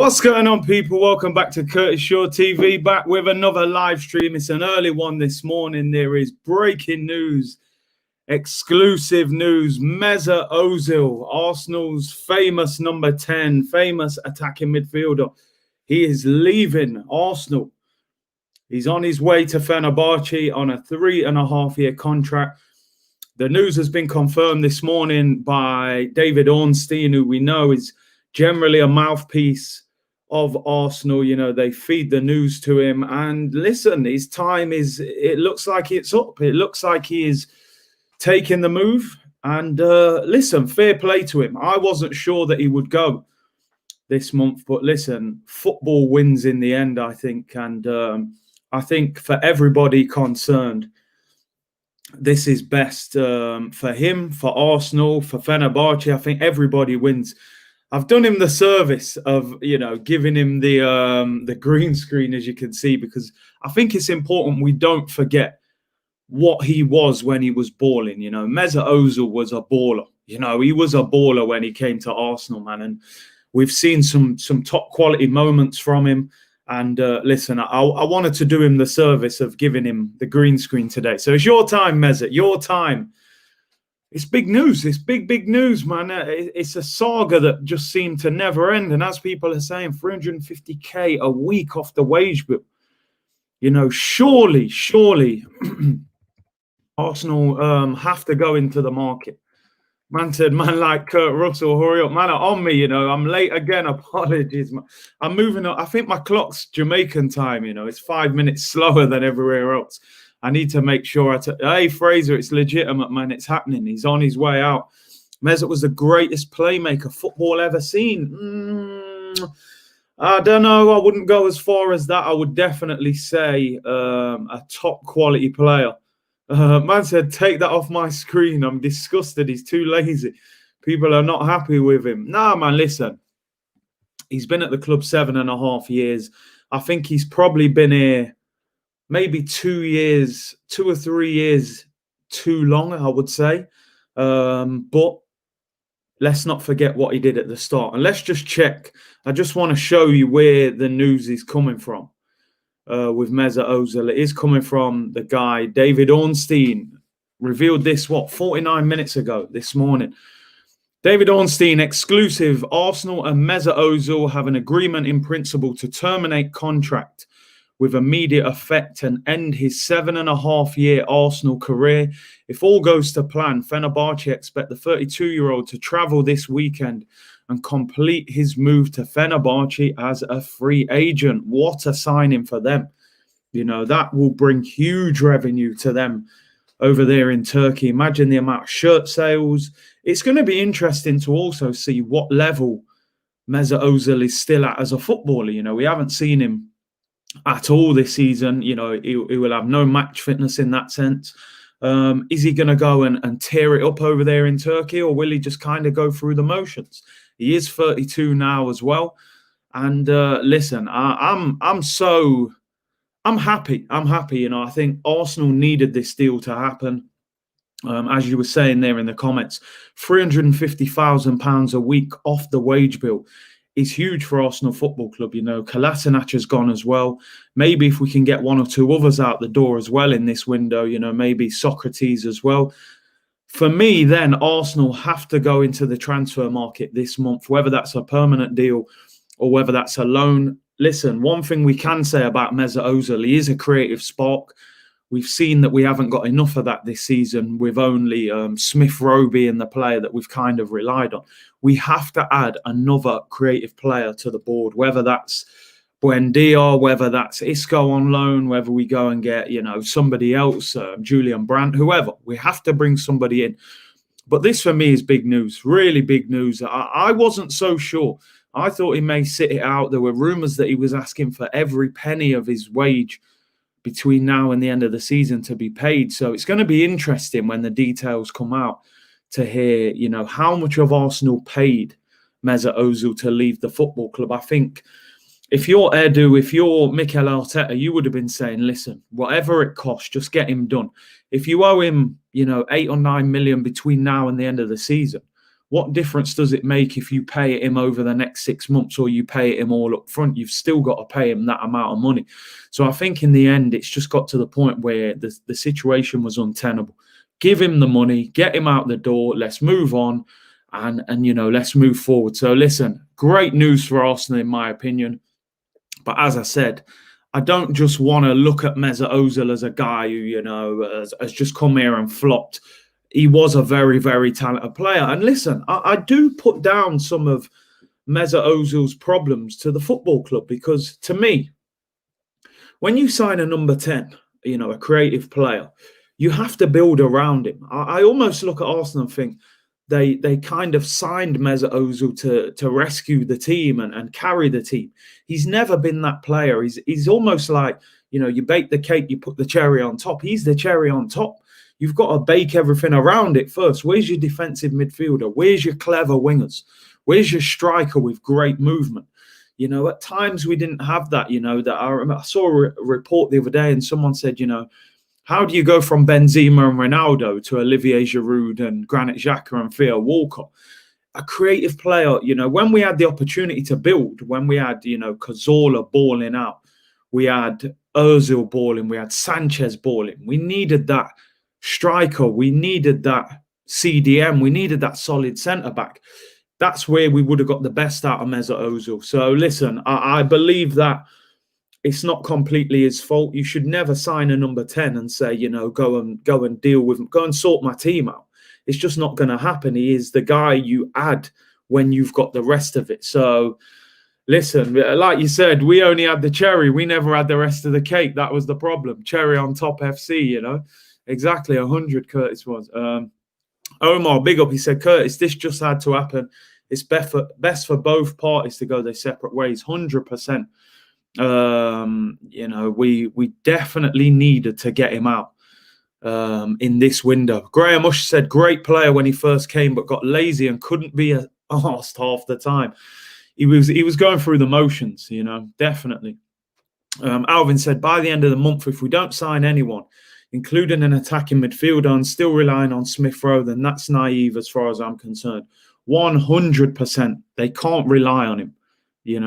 What's going on, people? Welcome back to Curtis Shaw TV, back with another live stream. It's an early one this morning. There is breaking news, exclusive news. Mesut Ozil, Arsenal's famous number 10, famous attacking midfielder. He is leaving Arsenal. He's on his way to Fenerbahce on a 3.5-year contract. The news has been confirmed this morning by David Ornstein, who we know is generally a mouthpiece of Arsenal. You know, they feed the news to him. And listen, his time it looks like it's up. It looks like he is taking the move. And listen, fair play to him. I wasn't sure that he would go this month. But listen, football wins in the end, I think. And I think for everybody concerned, this is best for him, for Arsenal, for Fenerbahce. I think everybody wins. I've done him the service of, you know, giving him the green screen, as you can see, because I think it's important we don't forget what he was when he was balling. You know, Mesut Ozil was a baller. You know, he was a baller when he came to Arsenal, man. And we've seen some top quality moments from him. And listen, I wanted to do him the service of giving him the green screen today. So it's your time, Mesut, your time. It's big news. It's big news, man. It's a saga that just seemed to never end. And as people are saying, 350k a week off the wage bill. You know, surely Arsenal have to go into the market. Man said, man, like Kurt Russell, hurry up. Man, are on me, you know. I'm late again. Apologies, man. I'm moving up. I think my clock's Jamaican time, you know. It's 5 minutes slower than everywhere else. I need to make sure hey, Fraser, it's legitimate, man. It's happening. He's on his way out. Mesut was the greatest playmaker football ever seen. I don't know. I wouldn't go as far as that. I would definitely say a top quality player. Man said, take that off my screen. I'm disgusted. He's too lazy. People are not happy with him. Nah, man, listen. He's been at the club 7.5 years. I think he's probably been here maybe 2 or 3 years too long, I would say. But let's not forget what he did at the start. And let's just check. I just want to show you where the news is coming from with Mesut Ozil. It is coming from the guy, David Ornstein. Revealed this, 49 minutes ago this morning. David Ornstein, exclusive. Arsenal and Mesut Ozil have an agreement in principle to terminate contract with immediate effect and end his 7.5-year Arsenal career. If all goes to plan, Fenerbahce expect the 32-year-old to travel this weekend and complete his move to Fenerbahce as a free agent. What a signing for them. You know, that will bring huge revenue to them over there in Turkey. Imagine the amount of shirt sales. It's going to be interesting to also see what level Mesut Ozil is still at as a footballer. You know, we haven't seen him at all this season. You know, he will have no match fitness in that sense. Is he going to go and tear it up over there in Turkey, or will he just kind of go through the motions? He is 32 now as well. And listen, I'm happy. I'm happy. You know, I think Arsenal needed this deal to happen. As you were saying there in the comments, £350,000 a week off the wage bill is huge for Arsenal Football Club. You know, Kolasinac has gone as well. Maybe if we can get one or two others out the door as well in this window, you know, maybe Socrates as well. For me, then, Arsenal have to go into the transfer market this month, whether that's a permanent deal or whether that's a loan. Listen, one thing we can say about Mesut Ozil, he is a creative spark. We've seen that we haven't got enough of that this season with only Smith Rowe being the player that we've kind of relied on. We have to add another creative player to the board, whether that's Buendia, whether that's Isco on loan, whether we go and get, you know, somebody else, Julian Brandt, whoever. We have to bring somebody in. But this for me is big news, really big news. I wasn't so sure. I thought he may sit it out. There were rumours that he was asking for every penny of his wage between now and the end of the season to be paid. So it's going to be interesting when the details come out to hear, you know, how much of Arsenal paid Mesut Ozil to leave the football club. I think if you're Edu, if you're Mikel Arteta, you would have been saying, listen, whatever it costs, just get him done. If you owe him, you know, 8 or 9 million between now and the end of the season, what difference does it make if you pay him over the next 6 months or you pay him all up front? You've still got to pay him that amount of money. So I think in the end, it's just got to the point where the situation was untenable. Give him the money, get him out the door, let's move on, and let's move forward. So listen, great news for Arsenal in my opinion. But as I said, I don't just want to look at Mesut Ozil as a guy who, has just come here and flopped. He was a very, very talented player. And listen, I do put down some of Mesut Ozil's problems to the football club, because to me, when you sign a number 10, a creative player, you have to build around him. I almost look at Arsenal and think they kind of signed Mesut Ozil to rescue the team and carry the team. He's never been that player. He's almost like, you bake the cake, you put the cherry on top. He's the cherry on top. You've got to bake everything around it first. Where's your defensive midfielder? Where's your clever wingers? Where's your striker with great movement? At times we didn't have that, that I saw a report the other day and someone said, how do you go from Benzema and Ronaldo to Olivier Giroud and Granit Xhaka and Theo Walcott? A creative player, when we had the opportunity to build, when we had, Cazorla balling out, we had Ozil balling, we had Sanchez balling. We needed that striker, we needed that CDM, we needed that solid centre-back. That's where we would have got the best out of Mesut Ozil. So listen, I believe that it's not completely his fault. You should never sign a number 10 and say, go and deal with him, go and sort my team out. It's just not going to happen. He is the guy you add when you've got the rest of it. So listen, like you said, we only had the cherry. We never had the rest of the cake. That was the problem. Cherry on top FC, Exactly 100 Curtis was. Omar, big up. He said, Curtis, this just had to happen. It's best for both parties to go their separate ways. 100%. We definitely needed to get him out in this window. Graham Ush said, great player when he first came, but got lazy and couldn't be asked half the time. He was going through the motions, definitely. Alvin said, by the end of the month, if we don't sign anyone, including an attacking midfielder, and still relying on Smith Rowe, then that's naive as far as I'm concerned. 100%. They can't rely on him,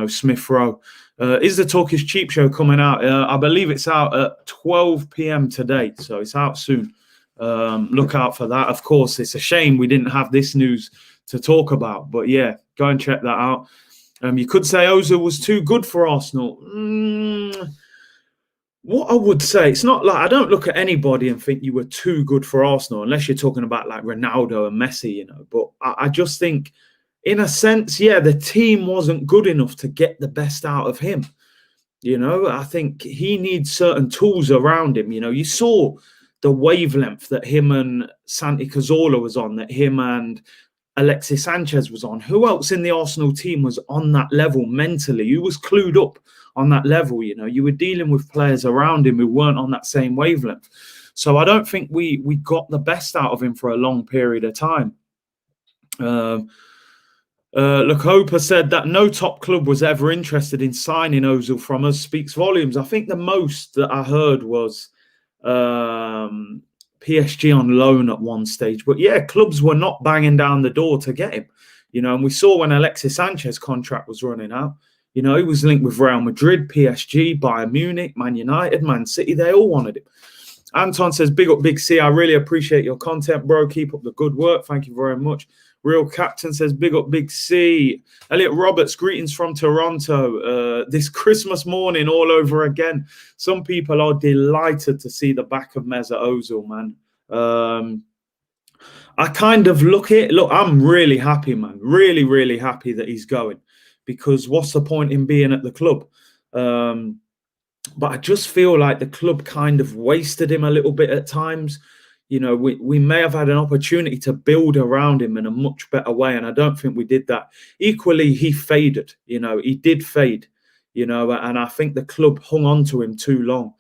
Smith Rowe. Is the Turkish Cheap Show coming out? I believe it's out at 12 p.m. today, so it's out soon. Look out for that. Of course, it's a shame we didn't have this news to talk about, but yeah, go and check that out. You could say Ozil was too good for Arsenal. What I would say, it's not like I don't look at anybody and think you were too good for Arsenal, unless you're talking about like Ronaldo and Messi, But I just think, in a sense, yeah, the team wasn't good enough to get the best out of him. I think he needs certain tools around him. You saw the wavelength that him and Santi Cazorla was on, that him and Alexis Sanchez was on. Who else in the Arsenal team was on that level mentally? Who was clued up on that level? You were dealing with players around him who weren't on that same wavelength. So I don't think we got the best out of him for a long period of time. Lacopa said that no top club was ever interested in signing Ozil from us. Speaks volumes. I think the most that I heard was PSG on loan at one stage. But yeah, clubs were not banging down the door to get him. And we saw when Alexis Sanchez's contract was running out, he was linked with Real Madrid, PSG, Bayern Munich, Man United, Man City. They all wanted him. Anton says, big up, Big C. I really appreciate your content, bro. Keep up the good work. Thank you very much. Real Captain says, big up, Big C. Elliot Roberts, greetings from Toronto. This Christmas morning all over again. Some people are delighted to see the back of Mesut Ozil, man. I kind of look, I'm really happy, man. Really, really happy that he's going. Because what's the point in being at the club? But I just feel like the club kind of wasted him a little bit at times. We may have had an opportunity to build around him in a much better way, and I don't think we did that. Equally, he faded. He did fade. And I think the club hung on to him too long.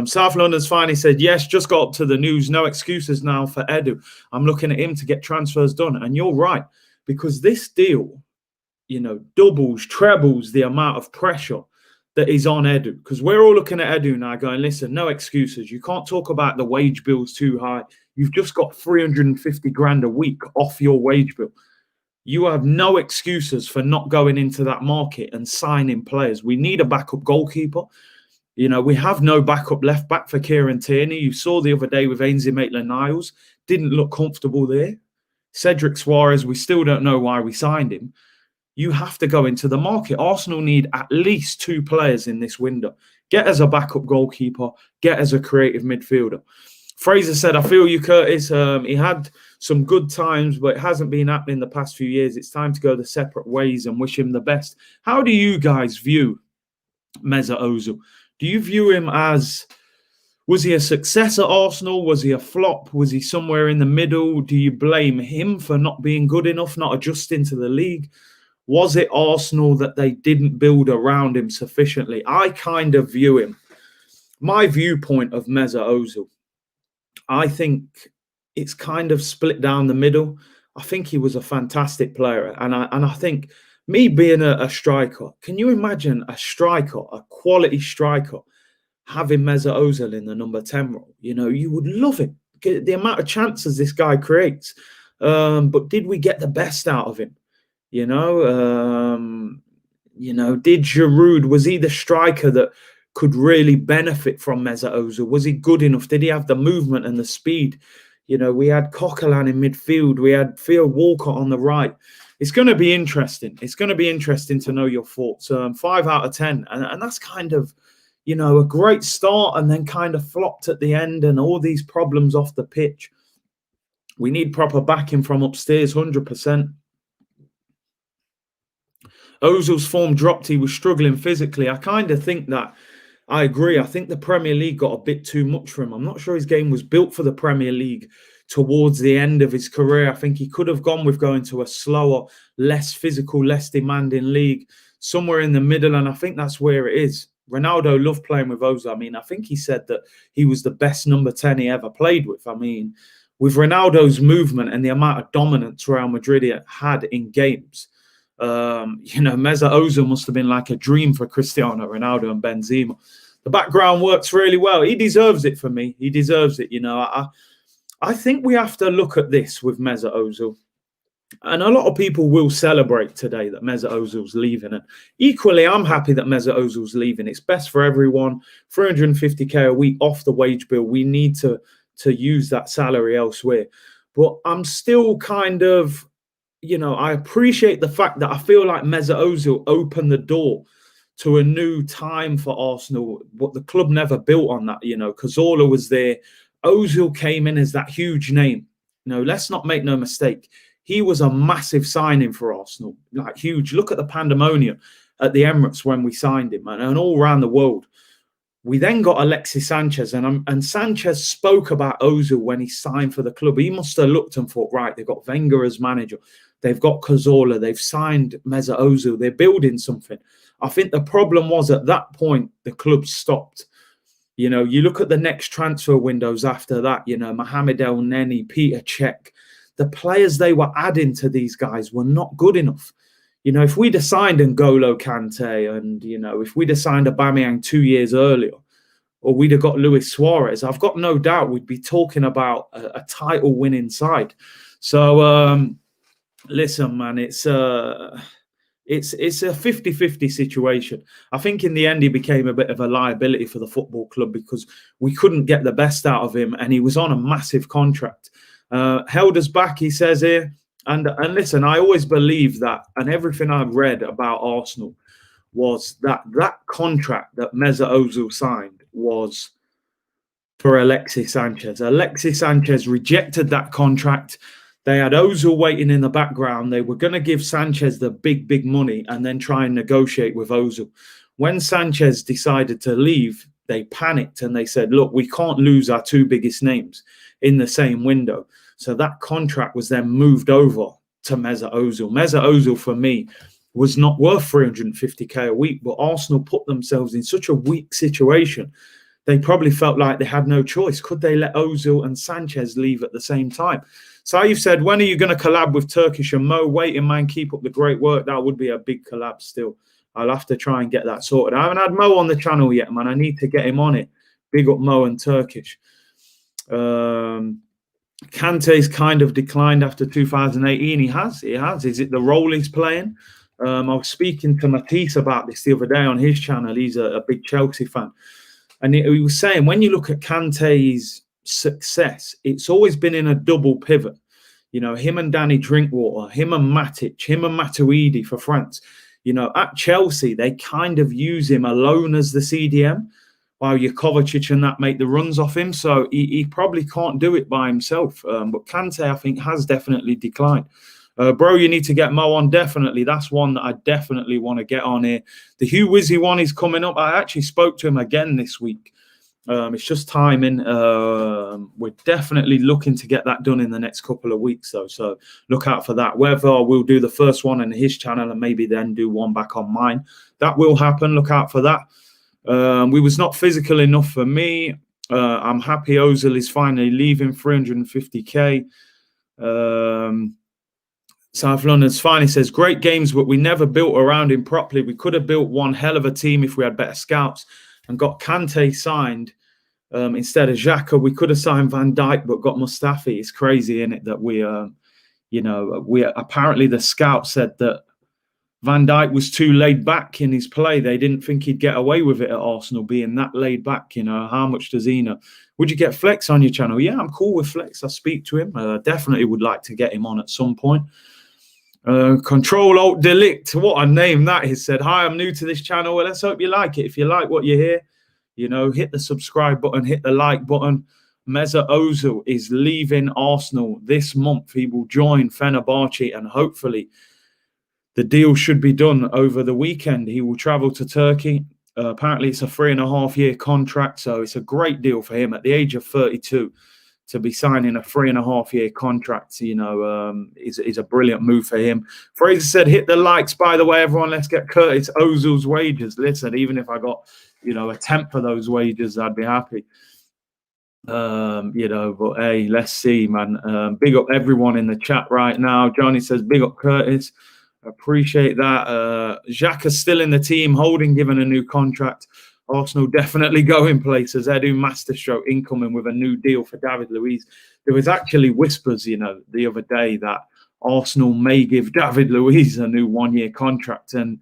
South London's finally said, yes, just got up to the news. No excuses now for Edu. I'm looking at him to get transfers done. And you're right, because this deal, doubles, trebles the amount of pressure that is on Edu, because we're all looking at Edu now going, listen, no excuses. You can't talk about the wage bill's too high. You've just got 350 grand a week off your wage bill. you have no excuses for not going into that market and signing players. We need a backup goalkeeper. You know, we have no backup left back for Kieran Tierney. You saw the other day with Ainsley Maitland-Niles, didn't look comfortable there. Cedric Suarez, we still don't know why we signed him. You have to go into the market. Arsenal need at least 2 players in this window. Get as a backup goalkeeper, get as a creative midfielder. Fraser said, I feel you, Curtis. He had some good times, but it hasn't been happening the past few years. It's time to go the separate ways and wish him the best. How do you guys view Mesut Ozil? Do you view him as, was he a success at Arsenal? Was he a flop? Was he somewhere in the middle? Do you blame him for not being good enough, not adjusting to the league? Was it Arsenal that they didn't build around him sufficiently? I kind of view him. My viewpoint of Mesut Ozil, I think it's kind of split down the middle. I think he was a fantastic player. And I think me being a striker, can you imagine a striker, a quality striker, having Mesut Ozil in the number 10 role? You know, you would love it. The amount of chances this guy creates. But did we get the best out of him? You know, did Giroud, was he the striker that could really benefit from Mesut Ozil? Was he good enough? Did he have the movement and the speed? You know, we had Coquelin in midfield. We had Theo Walcott on the right. It's going to be interesting. It's going to be interesting to know your thoughts. 5 out of 10. And that's kind of, you know, a great start and then kind of flopped at the end and all these problems off the pitch. We need proper backing from upstairs, 100%. Ozil's form dropped. He was struggling physically. I kind of think that, I agree. I think the Premier League got a bit too much for him. I'm not sure his game was built for the Premier League towards the end of his career. I think he could have gone with going to a slower, less physical, less demanding league, somewhere in the middle. And I think that's where it is. Ronaldo loved playing with Ozil. I mean, I think he said that he was the best number 10 he ever played with. I mean, with Ronaldo's movement and the amount of dominance Real Madrid had in games, you know, Mesut Ozil must have been like a dream for Cristiano Ronaldo and Benzema. The background works really well. He deserves it for me. He deserves it. You know, I think we have to look at this with Mesut Ozil. And a lot of people will celebrate today that Mesut Ozil's leaving. And equally, I'm happy that Mesut Ozil's leaving. It's best for everyone. 350k a week off the wage bill. We need to use that salary elsewhere. But I'm still kind of, you know, I appreciate the fact that I feel like Mesut Ozil opened the door to a new time for Arsenal, but the club never built on that. You know, Cazorla was there. Ozil came in as that huge name. You know, let's not make no mistake. He was a massive signing for Arsenal, like huge. Look at the pandemonium at the Emirates when we signed him and all around the world. We then got Alexis Sanchez, and Sanchez spoke about Ozil when he signed for the club. He must have looked and thought, right, they've got Wenger as manager. They've got Cazorla. They've signed Mesut Ozil. They're building something. I think the problem was at that point, the club stopped. You know, you look at the next transfer windows after that, you know, Mohamed El Neni, Peter Cech. The players they were adding to these guys were not good enough. You know, if we'd have signed N'Golo Kante and, you know, if we'd have signed Aubameyang 2 years earlier, or we'd have got Luis Suarez, I've got no doubt we'd be talking about a title-winning side. So, listen, man, it's a 50-50 situation. I think in the end he became a bit of a liability for the football club because we couldn't get the best out of him, and he was on a massive contract. Held us back, he says here. And listen, I always believe that, and everything I've read about Arsenal was that contract that Mesut Ozil signed was for Alexis Sanchez. Alexis Sanchez rejected that contract. They had Ozil waiting in the background. They were going to give Sanchez the big money and then try and negotiate with Ozil. When Sanchez decided to leave, they panicked and they said, look, we can't lose our 2 biggest names in the same window. So that contract was then moved over to Mesut Ozil. Mesut Ozil, for me, was not worth 350k a week, but Arsenal put themselves in such a weak situation. They probably felt like they had no choice. Could they let Ozil and Sanchez leave at the same time? So you've said, when are you going to collab with Turkish and Mo? Waiting, man, keep up the great work. That would be a big collab still. I'll have to try and get that sorted. I haven't had Mo on the channel yet, man. I need to get him on it. Big up Mo and Turkish. Kante's kind of declined after 2018. He has. Is it the role he's playing? I was speaking to Matisse about this the other day on his channel. He's a big Chelsea fan. And he was saying, when you look at Kante's success, it's always been in a double pivot. You know, him and Danny Drinkwater, him and Matic, him and Matuidi for France. You know, at Chelsea, they kind of use him alone as the CDM, while Kovacic and that make the runs off him. So he probably can't do it by himself. But Kante, I think, has definitely declined. Bro, you need to get Mo on, definitely. That's one that I definitely want to get on here. The Hugh Wizzy one is coming up. I actually spoke to him again this week. It's just timing. We're definitely looking to get that done in the next couple of weeks, though. So look out for that. Whether we'll do the first one on his channel and maybe then do one back on mine, that will happen. Look out for that. We was not physical enough for me. I'm happy Ozil is finally leaving, 350k. South London's finally says, great games, but we never built around him properly. We could have built one hell of a team if we had better scouts and got Kante signed instead of Xhaka. We could have signed Van Dijk, but got Mustafi. It's crazy, isn't it, that we apparently the scout said that Van Dijk was too laid back in his play. They didn't think he'd get away with it at Arsenal, being that laid back. You know, how much does he know? Would you get Flex on your channel? Yeah, I'm cool with Flex. I speak to him. Definitely would like to get him on at some point. Control Alt Delete, what a name that is. Said, hi, I'm new to this channel. Well, let's hope you like it. If you like what you hear, you know, hit the subscribe button, hit the like button. Mesut Ozil is leaving Arsenal this month. He will join Fenerbahce, and hopefully the deal should be done over the weekend. He will travel to Turkey. Apparently it's a 3.5-year contract, so it's a great deal for him at the age of 32. To be signing a 3.5-year contract, you know, is a brilliant move for him. Fraser said, hit the likes, by the way, everyone. Let's get Curtis Ozil's wages. Listen, even if I got, you know, a tenth for those wages, I'd be happy. You know, but hey, let's see, man. Big up everyone in the chat right now. Johnny says, big up Curtis. Appreciate that. Xhaka's still in the team, Holding given a new contract. Arsenal definitely going places. Edu Masterstroke incoming with a new deal for David Luiz. There was actually whispers, you know, the other day that Arsenal may give David Luiz a new 1-year contract. And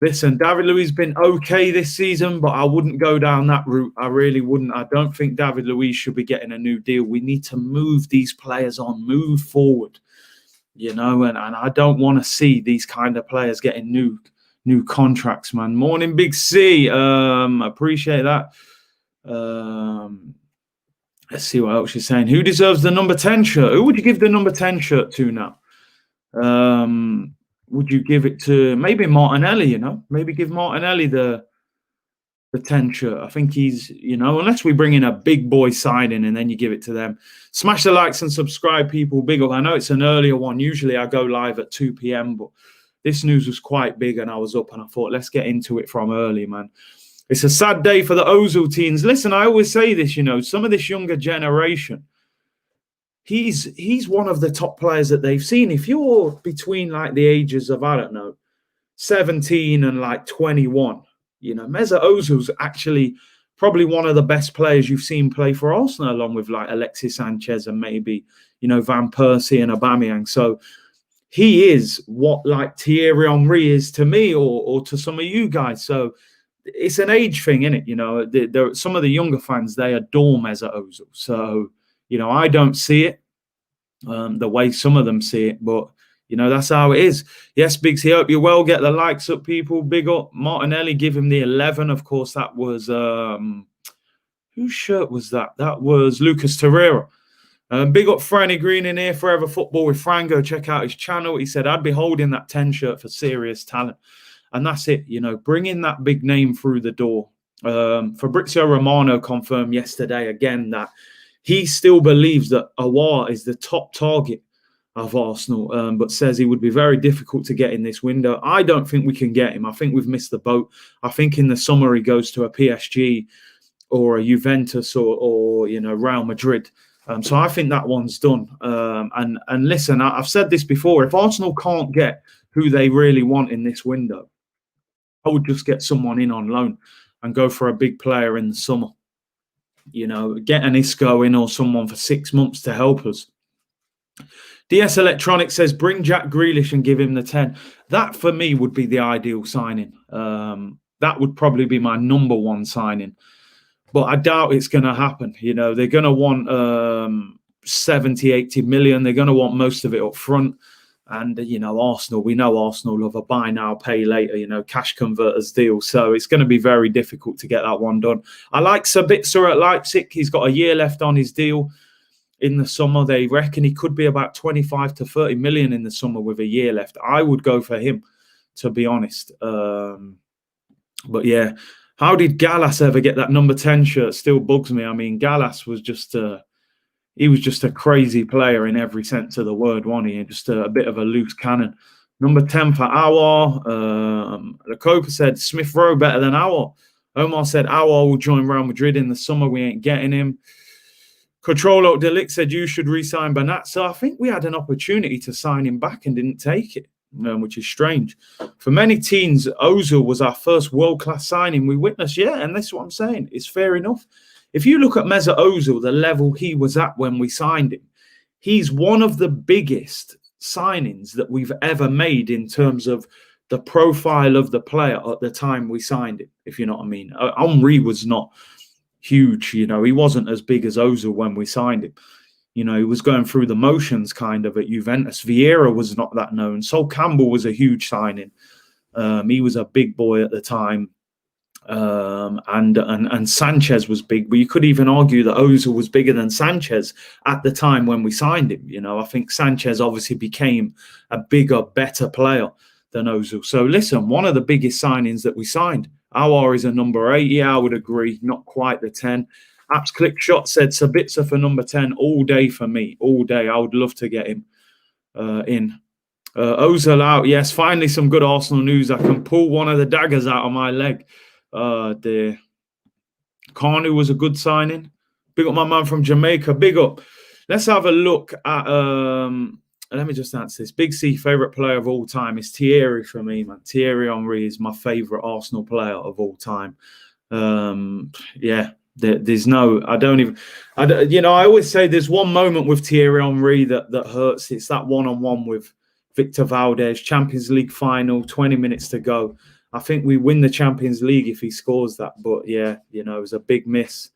listen, David Luiz has been okay this season, but I wouldn't go down that route. I really wouldn't. I don't think David Luiz should be getting a new deal. We need to move these players on, move forward, you know, and I don't want to see these kind of players getting new contracts, man. Morning, Big C. Appreciate that. Let's see what else she's saying. Who deserves the number 10 shirt? Who would you give the number 10 shirt to now? Would you give it to maybe Martinelli, you know? Maybe give Martinelli the 10 shirt. I think he's, you know, unless we bring in a big boy signing and then you give it to them. Smash the likes and subscribe, people. Big up. I know it's an earlier one. Usually I go live at 2 p.m., but this news was quite big and I was up and I thought, let's get into it from early, man. It's a sad day for the Ozil teens. Listen, I always say this, you know, some of this younger generation, he's one of the top players that they've seen. If you're between like the ages of, I don't know, 17 and like 21, you know, Mesut Ozil's actually probably one of the best players you've seen play for Arsenal, along with like Alexis Sanchez and maybe, you know, Van Persie and Aubameyang. So he is what like Thierry Henry is to me or to some of you guys. So it's an age thing, isn't it? You know, some of the younger fans, they adore Mesut Ozil. So, you know, I don't see it the way some of them see it, but, you know, that's how it is. Yes, Biggs, hope you're well. Get the likes up, people. Big up. Martinelli, give him the 11. Of course, that was, whose shirt was that? That was Lucas Torreira. Big up Franny Green in here, Forever Football with Fran. Go check out his channel. He said, I'd be holding that 10 shirt for serious talent. And that's it, you know, bringing that big name through the door. Fabrizio Romano confirmed yesterday again that he still believes that Aouar is the top target of Arsenal, but says he would be very difficult to get in this window. I don't think we can get him. I think we've missed the boat. I think in the summer he goes to a PSG or a Juventus or you know, Real Madrid. So I think that one's done. And listen, I've said this before. If Arsenal can't get who they really want in this window, I would just get someone in on loan and go for a big player in the summer. You know, get an Isco in or someone for 6 months to help us. DS Electronics says, bring Jack Grealish and give him the 10. That, for me, would be the ideal signing. That would probably be my number one signing. But I doubt it's going to happen. You know, they're going to want 70, 80 million. They're going to want most of it up front. And, you know, Arsenal, we know Arsenal love a buy now, pay later, you know, cash converters deal. So it's going to be very difficult to get that one done. I like Sabitzer at Leipzig. He's got a year left on his deal in the summer. They reckon he could be about 25 to 30 million in the summer with a year left. I would go for him, to be honest. But yeah, how did Gallas ever get that number 10 shirt? Still bugs me. I mean, Gallas was just he was just a crazy player in every sense of the word, wasn't he? Just a bit of a loose cannon. Number 10 for Aouar. The Copa said Smith Rowe better than Aouar. Omar said Aouar will join Real Madrid in the summer. We ain't getting him. Controlo Delict said you should re-sign Banatza. I think we had an opportunity to sign him back and didn't take it, which is strange. For many teams, Ozil was our first world-class signing we witnessed. Yeah, and that's what I'm saying. It's fair enough. If you look at Mesut Ozil, the level he was at when we signed him, he's one of the biggest signings that we've ever made in terms of the profile of the player at the time we signed him, if you know what I mean. Henry was not huge, you know. He wasn't as big as Ozil when we signed him. You know, he was going through the motions kind of at Juventus. Vieira was not that known. Sol Campbell was a huge signing. He was a big boy at the time. And Sanchez was big, but you could even argue that Ozil was bigger than Sanchez at the time when we signed him. You know, I think Sanchez obviously became a bigger, better player than Ozil. So listen, one of the biggest signings that we signed. Aouar is a number 8. Yeah, I would agree. Not quite the 10. Apps Click Shot said Sabitzer for number 10 all day for me. All day. I would love to get him in. Ozil out. Yes, finally some good Arsenal news. I can pull one of the daggers out of my leg. Dear. Carnu was a good signing. Big up my man from Jamaica. Big up. Let's have a look at let me just answer this. Big C, favourite player of all time is Thierry for me, man. Thierry Henry is my favourite Arsenal player of all time. Yeah, there's no, you know, I always say there's one moment with Thierry Henry that hurts. It's that one-on-one with Victor Valdez, Champions League final, 20 minutes to go. I think we win the Champions League if he scores that. But yeah, you know, it was a big miss.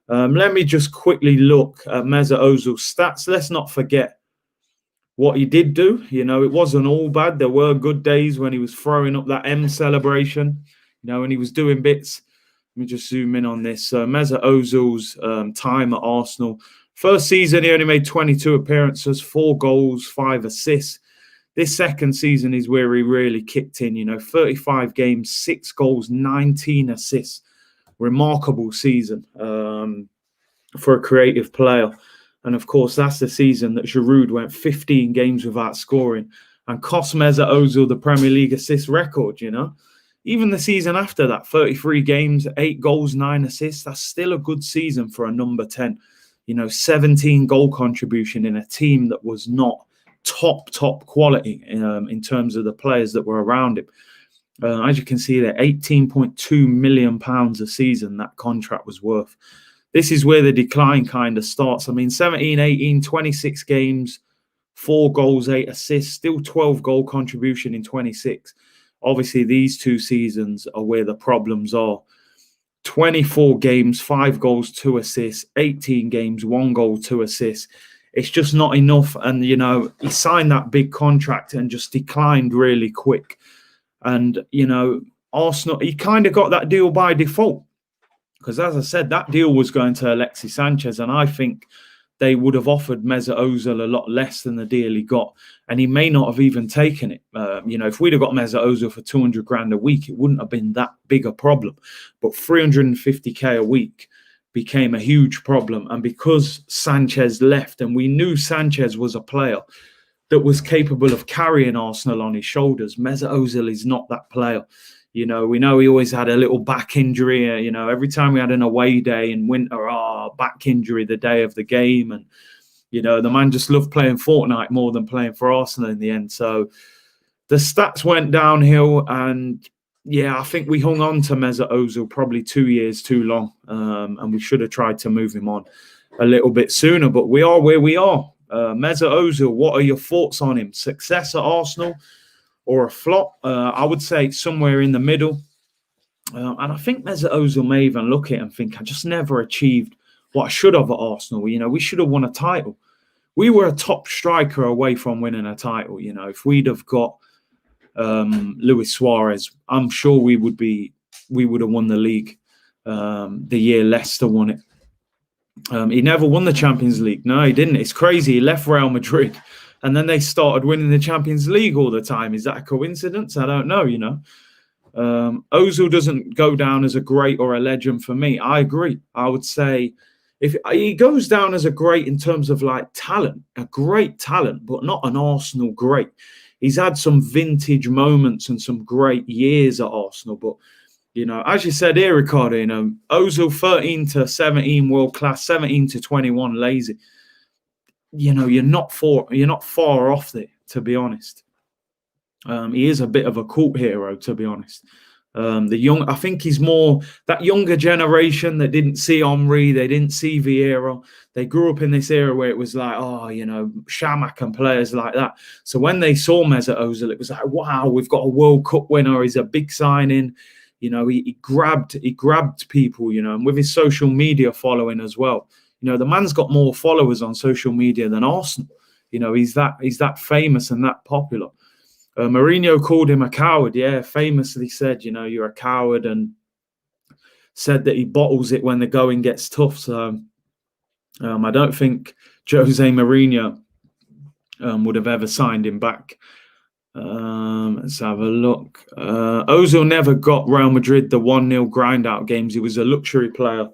Let me just quickly look at Mesut Ozil's stats. Let's not forget what he did do. You know, it wasn't all bad. There were good days when he was throwing up that M celebration, you know, and he was doing bits. Let me just zoom in on this. Mesut Ozil's time at Arsenal. First season, he only made 22 appearances, 4 goals, 5 assists. This second season is where he really kicked in, you know, 35 games, 6 goals, 19 assists. Remarkable season for a creative player. And, of course, that's the season that Giroud went 15 games without scoring and cost Mesut Ozil the Premier League assist record, you know. Even the season after that, 33 games, 8 goals, 9 assists. That's still a good season for a number 10. You know, 17 goal contribution in a team that was not top quality in terms of the players that were around him. As you can see there, £18.2 million a season that contract was worth. This is where the decline kind of starts. I mean, 17, 18, 26 games, 4 goals, 8 assists, still 12 goal contribution in 26. Obviously, these 2 seasons are where the problems are. 24 games, 5 goals, 2 assists, 18 games, 1 goal, 2 assists. It's just not enough. And, you know, he signed that big contract and just declined really quick. And, you know, Arsenal, he kind of got that deal by default. Because, as I said, that deal was going to Alexis Sanchez. And I think they would have offered Mesut Ozil a lot less than the deal he got. And he may not have even taken it. You know, if we'd have got Mesut Ozil for 200 grand a week, it wouldn't have been that big a problem. But 350k a week became a huge problem. And because Sanchez left, and we knew Sanchez was a player that was capable of carrying Arsenal on his shoulders, Mesut Ozil is not that player. You know, we know he always had a little back injury. You know, every time we had an away day in winter, back injury the day of the game. And, you know, the man just loved playing Fortnite more than playing for Arsenal in the end. So the stats went downhill. And Yeah, I think we hung on to Mesut Ozil probably 2 years too long, and we should have tried to move him on a little bit sooner. But we are where we are. Mesut Ozil, what are your thoughts on him? Success at Arsenal or a flop? I would say somewhere in the middle. And I think Mesut Ozil may even look at it and think, I just never achieved what I should have at Arsenal. You know, we should have won a title. We were a top striker away from winning a title. You know, if we'd have got Luis Suarez, I'm sure we would have won the league the year Leicester won it. He never won the Champions League. No, he didn't. It's crazy. He left Real Madrid and then they started winning the Champions League all the time. Is that a coincidence? I don't know, you know. Ozil doesn't go down as a great or a legend for me. I agree. I would say if he goes down as a great in terms of like talent, a great talent, but not an Arsenal great. He's had some vintage moments and some great years at Arsenal, but you know, as you said here, Ricardo, you know, Ozil 13 to 17 world class, 17 to 21 lazy. You know, you're not far off there, to be honest. He is a bit of a cult hero, to be honest. I think he's more that younger generation that didn't see Henry, they didn't see Vieira. They grew up in this era where it was like, oh, you know, Shamak and players like that. So when they saw Mesut Ozil, it was like, wow, we've got a World Cup winner. He's a big signing. You know, he grabbed people, you know, and with his social media following as well. You know, the man's got more followers on social media than Arsenal. You know, he's that famous and that popular. Mourinho called him a coward. Yeah, famously said, you know, you're a coward, and said that he bottles it when the going gets tough. So I don't think Jose Mourinho would have ever signed him back. Let's have a look. Ozil never got Real Madrid the 1-0 grind out games. He was a luxury player.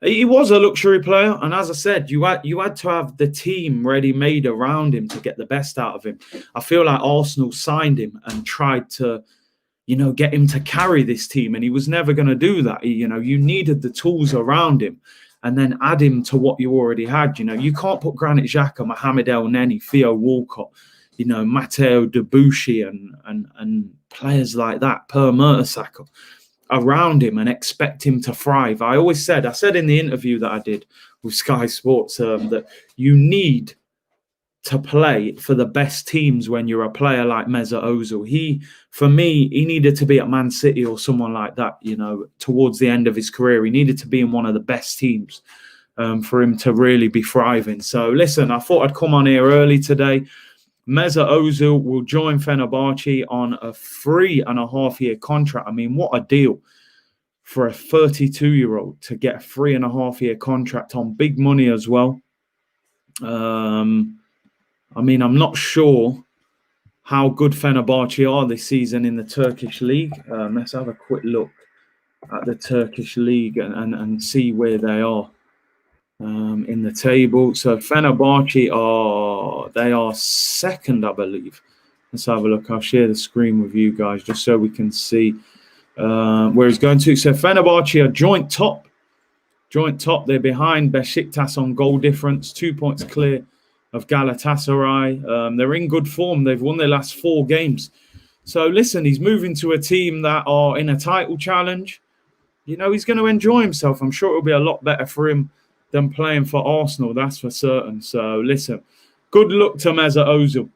He was a luxury player, and as I said, you had to have the team ready-made around him to get the best out of him. I feel like Arsenal signed him and tried to, you know, get him to carry this team, and he was never going to do that. You know, you needed the tools around him, and then add him to what you already had. You know, you can't put Granit Xhaka, Mohamed El Neni, Theo Walcott, you know, Matteo Debuchy, and players like that, Per Mertesacker, around him and expect him to thrive. I said in the interview that I did with Sky Sports that you need to play for the best teams when you're a player like Mesut Ozil. For me, he needed to be at Man City or someone like that, you know, towards the end of his career. He needed to be in one of the best teams for him to really be thriving. So listen, I thought I'd come on here early today. Mesut Ozil will join Fenerbahce on a 3.5-year contract. I mean, what a deal for a 32-year-old to get a 3.5-year contract on big money as well. I mean, I'm not sure how good Fenerbahce are this season in the Turkish league. Let's have a quick look at the Turkish league and see where they are in the table. So Fenerbahce are second, I believe. Let's have a look. I'll share the screen with you guys just so we can see where he's going to. So Fenerbahce are joint top. They're behind Besiktas on goal difference, 2 points clear of Galatasaray. They're in good form. They've won their last 4 games. So listen, he's moving to a team that are in a title challenge. You know, he's going to enjoy himself. I'm sure it'll be a lot better for him than playing for Arsenal, that's for certain. So listen, good luck to Mesut Ozil.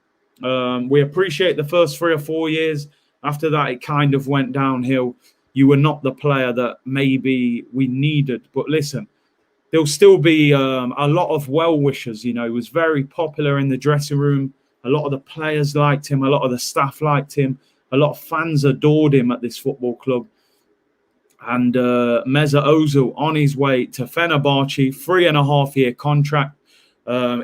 We appreciate the first 3 or 4 years. After that, it kind of went downhill. You were not the player that maybe we needed. But listen, there'll still be a lot of well-wishers. You know, he was very popular in the dressing room. A lot of the players liked him. A lot of the staff liked him. A lot of fans adored him at this football club. And Mesut Ozil on his way to Fenerbahce, 3.5-year contract.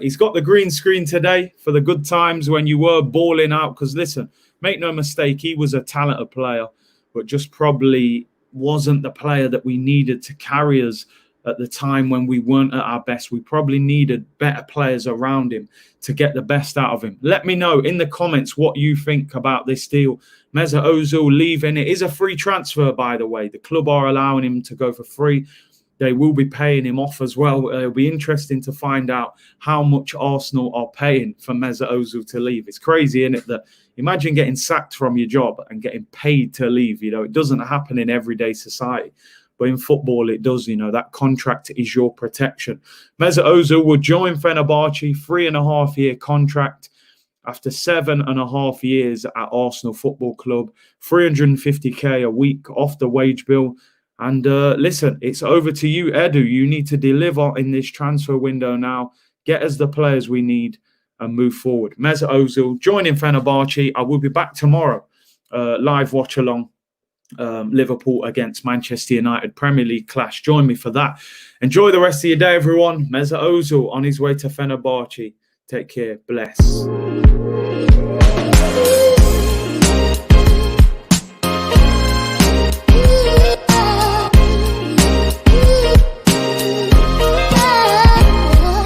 He's got the green screen today for the good times when you were balling out. Because listen, make no mistake, he was a talented player, but just probably wasn't the player that we needed to carry us at the time when we weren't at our best. We probably needed better players around him to get the best out of him. Let me know in the comments what you think about this deal. Mesut Ozil leaving. It is a free transfer, by the way. The club are allowing him to go for free. they will be paying him off as well. It'll be interesting to find out how much Arsenal are paying for Mesut Ozil to leave. It's crazy, isn't it? That imagine getting sacked from your job and getting paid to leave. You know, it doesn't happen in everyday society. But in football, it does. You know, that contract is your protection. Mesut Ozil will join Fenerbahce, 3.5-year contract. After 7.5 years at Arsenal Football Club, 350k a week off the wage bill. And listen, it's over to you, Edu. You need to deliver in this transfer window now. Get us the players we need and move forward. Mesut Ozil joining Fenerbahce. I will be back tomorrow. Live watch along. Liverpool against Manchester United Premier League clash. Join me for that. Enjoy the rest of your day, everyone. Mesut Ozil on his way to Fenerbahce. Take care. Bless.